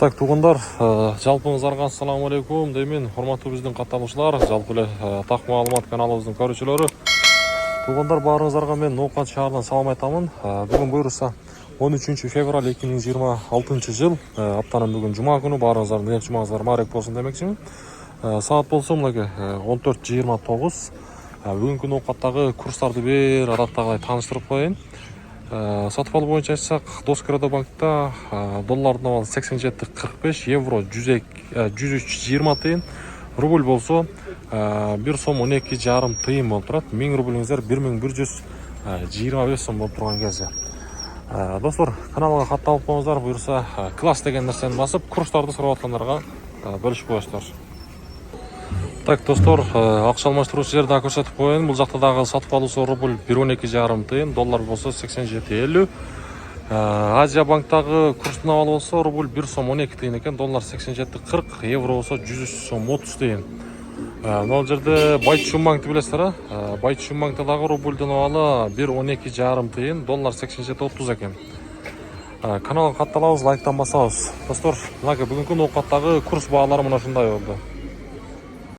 Так, туғандар, жалпыңыздарга ассаламу алейкум деймин. Урматтуу биздин катталуучулар, жалпы эле так маалымат каналыбыздын көрүүчүлөрү. Туғандар, баарыңыздарга мен Ноокат шаарынан салам айтамын. Бүгүн буюрса 13 февраль 2026 жыл, аптанын бүгүн жума күнү. Баарыңыздардын ден жумаңыздар маарек болсун демекчимин. Саат болсо мынакей 14:29. Бүгүнкү Ноокаттагы курстарды бир адаттагыдай тааныштырып коеюн. Сатып алуу боюнча айтсак, Доскрадобанкта доллардын абалы 87,45, евро 103,20 тыйын, рубль болсо 1 сом 12,5 тыйын болуп турат. 1000 рублиңиздер 1125 сом болуп турган кезде. Достор, каналга катталып коюңуздар, буюрса класс деген нерсени басып, курстарды сурап аткандарга бөлүшүп коесуздар. Так, достор, акча алмаштыруучу жерди да көрсөтүп коеюн. Бул жакта дагы сатып алуусу рубль 112,5 тыйын, доллар болсо 87,50. Азия банктагы курстун абалы болсо рубль 1 сом 12 тыйын экен, доллар 87,40, евро болсо 103 сом 30 тыйын. Мына жерде Байтчун банкты билесиздер, Байтчун банкта дагы рубльдун абалы 112,5 тыйын, доллар 87,30 экен. Каналга катталабыз, лайктан басабыз. Достор, мынакей бүгүнкү Ноокаттагы курс баалары мына ушундай болду.